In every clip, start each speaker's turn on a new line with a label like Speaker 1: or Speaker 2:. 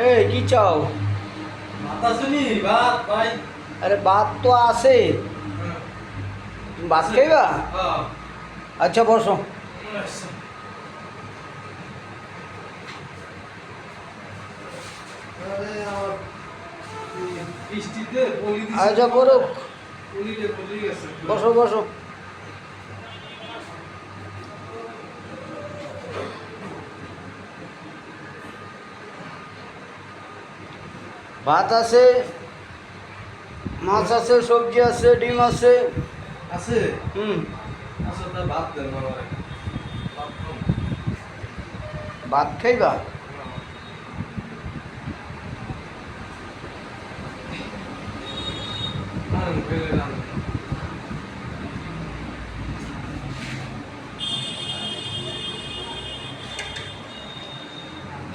Speaker 1: এই কি চাও?
Speaker 2: ভাত আছে নি? ভাত ভাই।
Speaker 1: আরে ভাত তো আছে।
Speaker 2: হ্যাঁ।
Speaker 1: তুমি ভাত খাইবা?
Speaker 2: হ্যাঁ।
Speaker 1: আচ্ছা বসো।
Speaker 2: আচ্ছা। আরে আমার বৃষ্টিতে পলি দিছে।
Speaker 1: আচ্ছা করো,
Speaker 2: পলিতে পলি গেছে।
Speaker 1: বসো বসো। ভাত আছে, মাছ আছে, সবজি আছে, ডিম আছে।
Speaker 2: আছে?
Speaker 1: হুম।
Speaker 2: আচ্ছা তা ভাত দেন আমারে। ভাত খাও।
Speaker 1: ভাত খাইবা?
Speaker 2: আনন্দ ফেলে যান।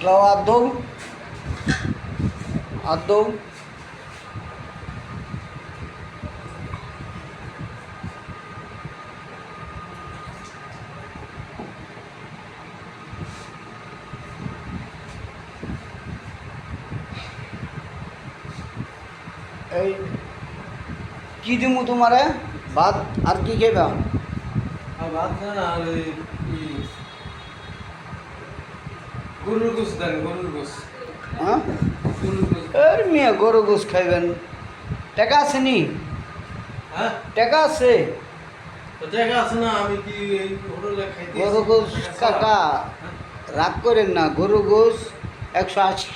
Speaker 1: লাও হাত দৌ, হাত দৌ। এই কি দিমু তোমারে? ভাত আর কি খাইবা?
Speaker 2: আর ভাত না আর এই গরুর গোশ দেন, গরুর গোশ।
Speaker 1: হ্যাঁ?
Speaker 2: গরুর গোশ।
Speaker 1: এর মিয়া গরু গোস খাইবেন? টাকা আছে নি?
Speaker 2: হ্যাঁ?
Speaker 1: টাকা আছে?
Speaker 2: তো জায়গা আছে না, আমি কি এই হোটেলে খাইতে
Speaker 1: গরু গোস কাকা রাগ করেন না। গরু গোস 180,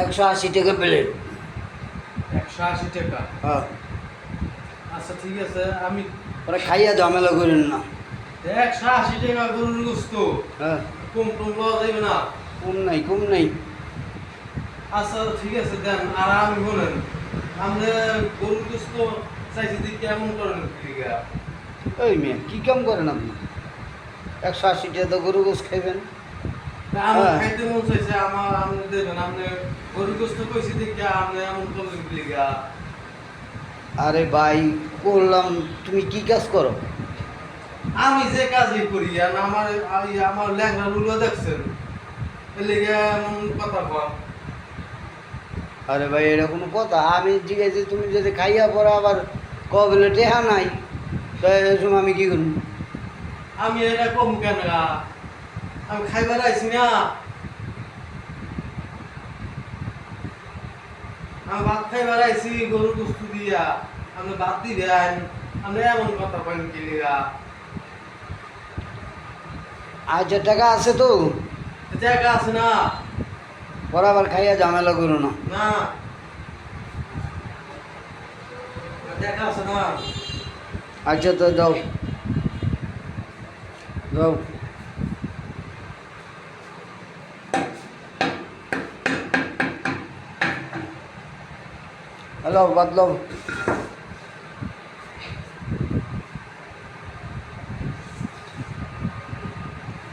Speaker 1: 180 টাকা প্লেট।
Speaker 2: 180 টাকা।
Speaker 1: হ্যাঁ,
Speaker 2: আচ্ছা ঠিক আছে, আমি
Speaker 1: ওরা খাইয়া ঝামেলা করেন না।
Speaker 2: 180 টাকা গরুর গোশ তো
Speaker 1: হ্যাঁ,
Speaker 2: কম টম লওয়া যাবে না।
Speaker 1: কম নাই, কম নাই।
Speaker 2: আচ্ছা ঠিক আছে দেন। আর আমি বলেন, আমরা গরুর গোশ তো চাইছি যে কেমন করেন দিঘা?
Speaker 1: ওই মেয়ে কী কাম করেন আপনি? 180 টাকা তো গরু গোস খাইবেন।
Speaker 2: আমার
Speaker 1: হ্যাঁ।
Speaker 2: খাইতে মন চাইছে, আমার আপনি দেবেন। আপনি গরুর গোশ তো কইছি দেখে আপনি এমন করলেন দিঘা।
Speaker 1: আরে ভাই করলাম, তুমি কি কাজ করো?
Speaker 2: আমি যে কাজই করি আর আমার ল্যাংড়া লুলো দেখছেন, এর লেগে এমন কথা কন।
Speaker 1: আরে ভাই এটা কোনো কথা? আমি জিজ্ঞাসা, তুমি যদি খাইয়া পড়ো আবার কবেলে টেহা নাই, তো এই সময় আমি কি করব?
Speaker 2: আমি এটা কম কেন গা? আমি খাইবার আইছি না। আমি ভাত খাইবার আইছি গরুর গোস্ত দিয়া। আপনি ভাত দিবেন, আপনি এমন কথা কন কি লিগা?
Speaker 1: আচ্ছা টাকা আছে তো?
Speaker 2: জায়গা আছে না?
Speaker 1: পরে আবার খাইয়া ঝামেলা করো না।
Speaker 2: না জায়গা আছে না?
Speaker 1: আচ্ছা তো যাও, যাও। হ্যালো বাদলাও।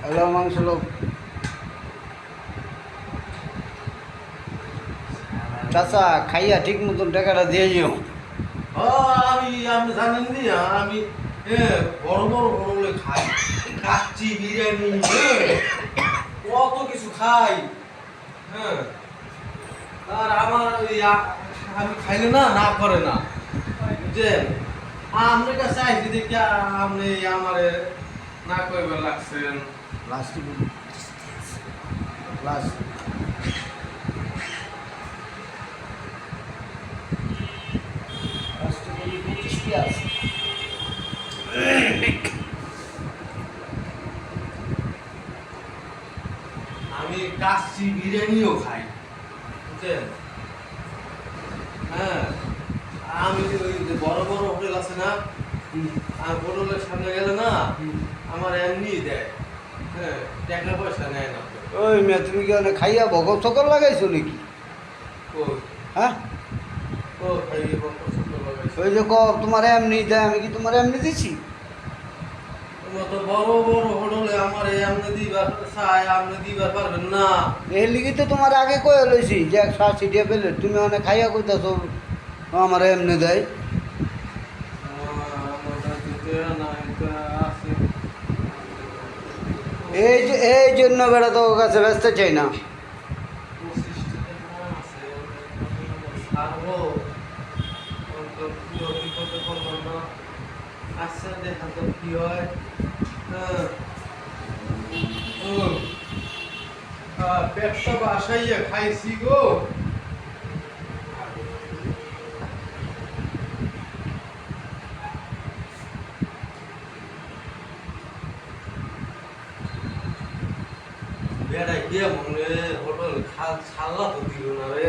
Speaker 1: হ্যালো মাংস লোক। চাচা খাইয়া ঠিক মতন টাকাটা দিয়ে যাও।
Speaker 2: ও আপনি জানেন নি আমি বড় বড় হোটেলে খাই, কাচ্চি বিরিয়ানি, কত কিছু খাই। হ্যাঁ, আর আমার আমি খাইলে না না করে না, বুঝছেন? আপনার কাছে আইসি দেখে আপনি আমারে না কইবার লাগছেন।
Speaker 1: লাস্ট লাস্ট আছে।
Speaker 2: আমি কাচ্চি বিরিয়ানিও খাই, বুঝছেন? হ্যাঁ, আমি যে ওই যে বড় বড় হোটেল আছে না, আর হোটেলের সামনে গেলে না আমার এমনি দেয়। হ্যাঁ, টাকা পয়সা নেয় না।
Speaker 1: ওই মেয়ে তুমি কি অনেক খাইয়া ভগব সকল লাগাইছো নাকি?
Speaker 2: ও
Speaker 1: হ্যাঁ,
Speaker 2: ও খাইয়ে পছন্দ লাগাইছে।
Speaker 1: ওই যে তোমার এমনি দেয়, আমি কি তোমার এমনি দিছি?
Speaker 2: তোমার তো বড় বড় হোটেলে আমার এমনি দিবার চাই, আপনি দিবার পারবেন না।
Speaker 1: এর লিগে তো তোমার আগে কয়ে লইছি যে 180 টাকা পেলে, তুমি অনেক খাইয়া কইতাছো আমার এমনি দেয়।
Speaker 2: আমার কাছে দেয়া নাই, তা আছে।
Speaker 1: এই জন্য বেড়া তো কাছে ব্যস্ত চাই না।
Speaker 2: আচ্ছা দেখা তো কি হয়। হ্যাঁ ও পেটটা বাসাইয়া খাইছি গো। বেড়া গিয়ে মনে হোটেল ছাল্লা তো দিল না রে।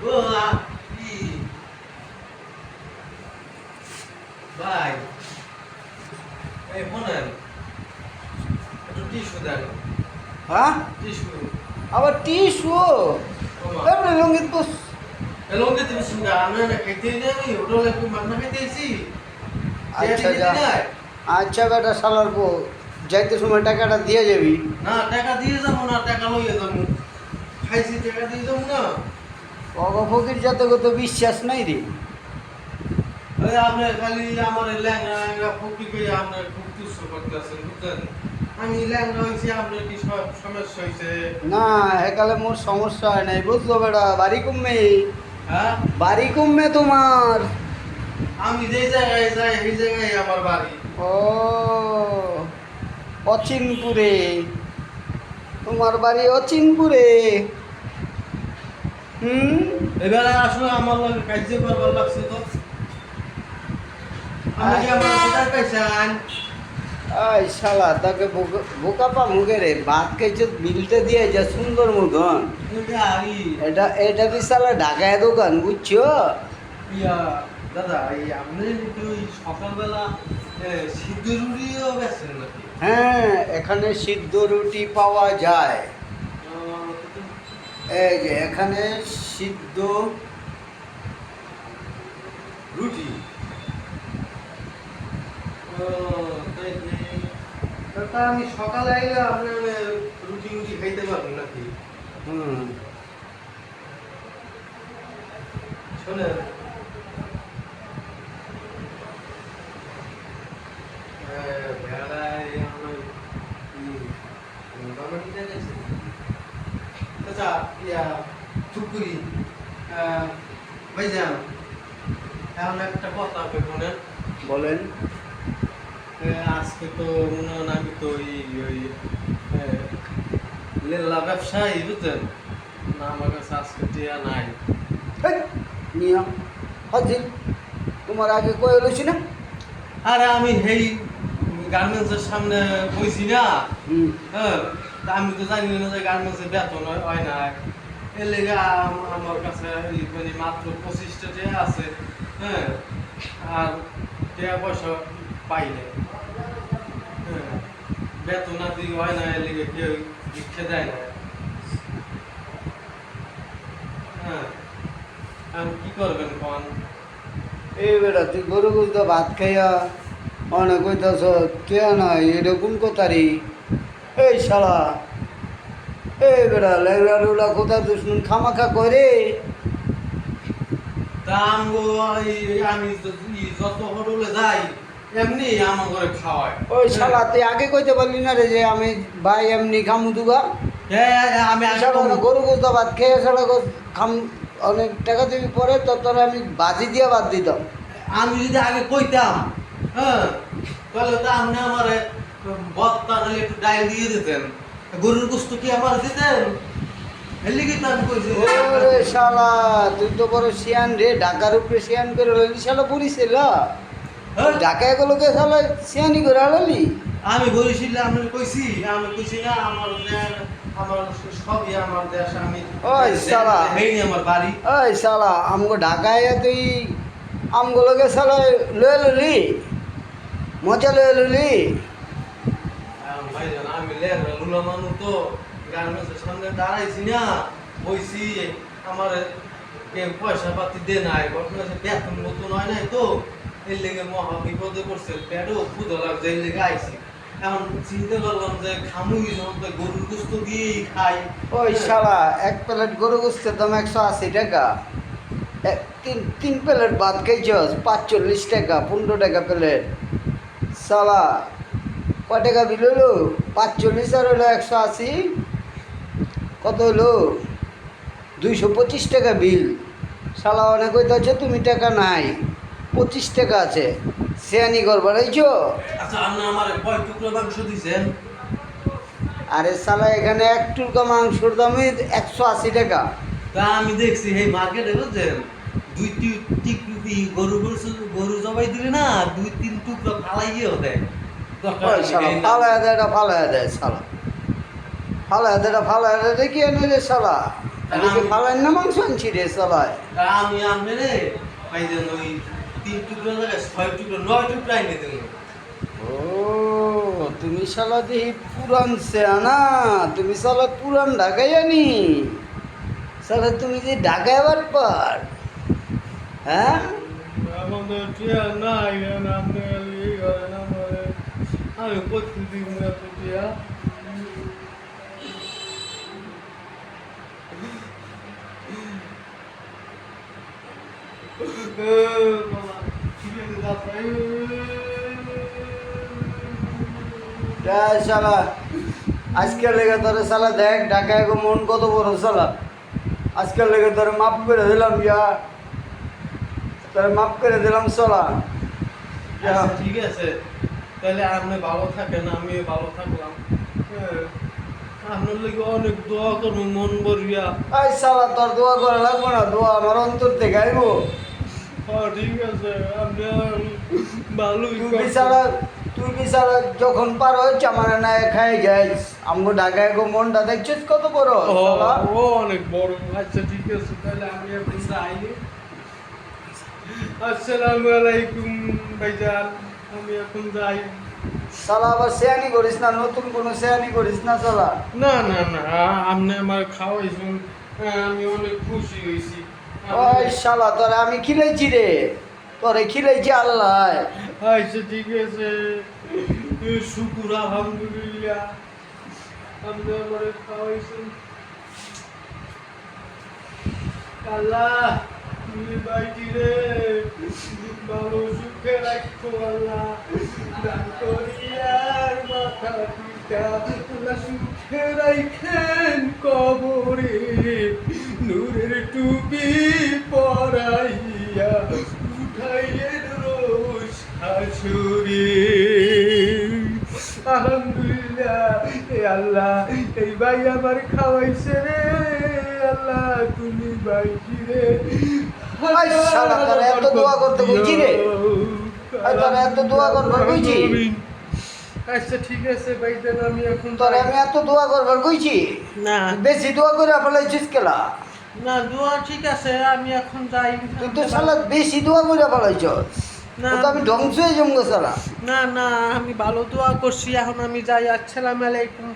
Speaker 2: ও ই ভাই এই ফোনেন একটু টিস্যু দেন।
Speaker 1: হ্যাঁ
Speaker 2: টিস্যু
Speaker 1: আবার টিস্যু এমনি লঙ্গিত তো
Speaker 2: লঙ্গে তুমি শুনগা আমি না খাইতে যাই আমি হোটেলে একটু মাগনা খাইতেছি।
Speaker 1: আচ্ছা যা আচ্ছা বেটা শালার পো যাইতে সময় টাকাটা দিয়ে যাবি।
Speaker 2: না টাকা দিয়ে যাবো না, টাকা লইয়া যাবো। খাইছি টাকা দিয়ে যাবো না।
Speaker 1: অগো ফকির যাতে কত বিশ্বাস নাই রে।
Speaker 2: আরে আপনি খালি আমার ল্যাংড়া ল্যাংড়া ফকি কই আপনি খুব তুচ্ছ করতেছেন বুঝছেন। আমি ল্যাংড়া হয়েছি আপনার কি সব সমস্যা হয়েছে?
Speaker 1: না একালে মোর সমস্যা হয় নাই বুঝলো বেটা বাড়ি কমবে
Speaker 2: হ্যাঁ
Speaker 1: বাড়ি কমবে তোমার।
Speaker 2: আমি যে জায়গায় যাই সেই জায়গায় আমার বাড়ি।
Speaker 1: ও অচিনপুরে তোমার বাড়ি অচিনপুরে। হুম
Speaker 2: এবারে আসলে আমার লগে কাজ করবার লাগছে তো। আমি কি আমার কোথায় পাইছেন?
Speaker 1: আই শালা তাকে বোকা পা মুখে রে ভাত খাইছে বিলটা দিয়ে যা সুন্দর মতন। এটা এটা কি শালা ঢাকায় দোকান বুঝছো?
Speaker 2: ইয়া দাদা এই আপনি কি ওই সকালবেলা সিদ্ধ রুটিও বেচেন নাকি?
Speaker 1: হ্যাঁ এখানে সিদ্ধ রুটি পাওয়া যায়। এই যে এখানে সিদ্ধ
Speaker 2: রুটি তা আমি সকালে আইলে আপনার রুটি রুটি খাইতে পারবেন নাকি?
Speaker 1: হুম
Speaker 2: শোনেন ভেড়ায় আমার বানানিটা গেছে। আচ্ছা ইয়া টুকুরি ভাইজান এখন একটা কথা আপনি শোনেন।
Speaker 1: বলেন।
Speaker 2: আজকে তো মনে হয় আমি তো ওই লেল্লা ব্যবসায়ী বুঝছেন না, আমার কাছে আজকে টিয়া নাই।
Speaker 1: নিয়ম হাজির তোমার আগে কয়ে রয়েছি না।
Speaker 2: আরে আমি এই গার্মেন্টসের সামনে বইছি না।
Speaker 1: হুম
Speaker 2: হ্যাঁ তা আমি তো জানি না যে গার্মেন্টসের বেতন হয় না। এর লেগে আমার কাছে মানে মাত্র 25টা টিয়া আছে। হ্যাঁ আর টিয়া পয়সা পাই না। হ্যাঁ বেতন আর দিকে হয় না, এর লেগে কেউ শিক্ষা দেয় না। হ্যাঁ আমি কি করবেন কোন?
Speaker 1: এই বেটা তুই গরু গুলতে ভাত খাইয়া অনেক কইতাছ কে নাই এটা কোন কথারি? এই শালা এই বেটা লেগড়া রুলা কোথা দুশ্মন খামাখা করে।
Speaker 2: তা আমি যত হোটেলে যাই এমনি আমার ঘরে খাওয়ায়।
Speaker 1: ওই শালা তুই আগে কইতে পারলি না রে যে আমি ভাই এমনি খামু দুগা।
Speaker 2: হ্যাঁ আমি
Speaker 1: শালা গরু গুলতে ভাত খেয়ে শালা খাম অনেক টাকা দিবি পরে তো তোর আমি বাজি দিয়া বাদ দিতাম।
Speaker 2: আমি যদি আগে কইতাম হ্যাঁ তাহলে তো আপনি আমার বত্তা নাহলে একটু ডাইল দিয়ে দিতেন, গরুর গোস্ত কি আমার দিতেন। এর লিগে তো আমি কইছি
Speaker 1: ওরে শালা তুই তো বড় শিয়ান রে ঢাকার উপরে শিয়ান করে রইলি শালা পড়িছিল।
Speaker 2: হ্যাঁ?
Speaker 1: ঢাকায় গুলোকে শালা শিয়ানি করে আলালি।
Speaker 2: আমি বলেছিল আমি কইছি না আমার আমার সবই আমার দেশ। আমি
Speaker 1: ওই শালা
Speaker 2: নেই আমার বাড়ি।
Speaker 1: ওই শালা আমগো ঢাকায় তুই আমগুলোকে শালা লয়ে ললি মজা লয়ে ললি।
Speaker 2: ভাইজান আমি লেখা লুলা মানুষ তো গার্মেন্টসের সামনে দাঁড়াইছি না, বইছি, আমার কেউ পয়সা পাতি দে নাই, ঘটনা হচ্ছে বেতন মতো নয় নাই তো, এর লেগে মহা বিপদে পড়ছে, পেটও ক্ষুধা লাগছে, এর লেগে আইছি। এখন চিন্তা করলাম যে খামুই যখন তো গরুর গোস্ত দিয়েই খাই।
Speaker 1: ওই শালা এক প্লেট গরু গোস্তের দাম 180 টাকা, তিন প্লেট ভাত খাইছস 45 টাকা, 15 টাকা প্লেট। শালা কয় টাকা বিল হলো? 45 আর হলো 180, কত হলো? 225 টাকা বিল। শালা অনেক হইতে হচ্ছে, তুমি টাকা নাই, 25 টাকা আছে। সিয়ানি করবার আইছো?
Speaker 2: আচ্ছা, আপনি আমার কয় টুকরো মাংস দিছেন?
Speaker 1: আরে শালা এখানে এক টুকরা মাংসর দামই 180 টাকা।
Speaker 2: তা আমি দেখছি এই মার্কেটে বুঝছেন, দুই টিকটুকি গরু জবাই দিলে না, 2-3 টুকরো ফালাইয়েও দেয়। দরকার
Speaker 1: ওই
Speaker 2: নেই,
Speaker 1: শালা
Speaker 2: এই না।
Speaker 1: ফালায় দেয়, এটা ফালায় দেয় শালা, ফালায় দেয়, এটা ফালায় দেয়, দেখি এনে রে শালা, এদিকে ফালায় না মাংস আনছি রে শালায়।
Speaker 2: তা আমি আপনি রে পাইছেন ওই 3 টুকরো জায়গায় 6 টুকরো 9 টুকরো এনে দেবো।
Speaker 1: ও তুমি শালা দেখি পুরান সেনা, তুমি শালা পুরান ঢাকাই আনি, শালা তুমি যে ঢাকায় পার, হ্যাঁ?
Speaker 2: আমাদের টিয়া নাই, আপনি আমি প্রতিদিন এত টিয়া।
Speaker 1: শালা আজকের লেগে তোরে শালা দেখ ঢাকায় গো মন কত বড় শালা, আজকের লেগে তোরে মাফ করে দিলাম, ইয়া তোরে মাফ করে দিলাম শালা।
Speaker 2: আচ্ছা, ঠিক আছে, তাহলে আপনি ভালো থাকেন, আমি ভালো থাকলাম। হ্যাঁ, আপনার লেগে অনেক দোয়া করবো মন ভরিয়া।
Speaker 1: এই শালা তোর দোয়া করা লাগবো না, দোয়া আমার অন্তর থেকে আইবো।
Speaker 2: হ্যাঁ, ঠিক আছে, আপনি ভালোই
Speaker 1: তুই কি শালা যখন পার হচ্ছে আমার না খাই যাইস, আমগো ঢাকায় গো মনটা দেখছিস কত বড় শালা।
Speaker 2: ও অনেক বড়। আচ্ছা, ঠিক আছে, তাহলে আমি এখন যাই। আসসালামু আলাইকুম ভাইজান, আমি এখন যাই।
Speaker 1: শালা আবার শেয়ানি করিস না, নতুন কোনো শেয়ানি করিস না শালা।
Speaker 2: না না না, আপনি আমার খাওয়াইছেন, আমি অনেক খুশি হয়েছি।
Speaker 1: ওই শালা তোরে আমি খিলাইছি রে, তোরে খিলাইছি আল্লাহ।
Speaker 2: আচ্ছা, ঠিক আছে, শুকুর আলহামদুলিল্লাহ, আপনি আমার খাওয়াইছেন। আল্লাহ তুমি বাইটি রে ভালো সুখে রাখো আল্লাহ, দান করিয়ার মাথা পিতা আল্লাহ সুখে রাখেন কবরে, নূরের টুপি পরাইয়া উঠাইয়ের রোজ হাসুরে। আলহামদুলিল্লাহ, এ আল্লাহ এই ভাই আমার খাওয়াইছে রে, আল্লাহ তুমি বাইটি রে।
Speaker 1: ওই শালা তোরে এত দোয়া করতে কইছি রে, ওই তোরে এত দোয়া করবার কইছি,
Speaker 2: আচ্ছা, ঠিক আছে ভাইজান, আমি এখন
Speaker 1: তোরে আমি এত দোয়া করবার কইছি,
Speaker 2: না
Speaker 1: বেশি দোয়া করে ফেলাইছিস কেলা।
Speaker 2: না, দোয়া ঠিক আছে, আমি এখন যাই।
Speaker 1: তুই তো শালা বেশি দোয়া করে ফেলাইছস,
Speaker 2: না
Speaker 1: তো আমি ধ্বংস হয়ে যাবো শালা।
Speaker 2: না না, আমি ভালো দোয়া করছি, এখন আমি যাই। আসসালামু আলাইকুম।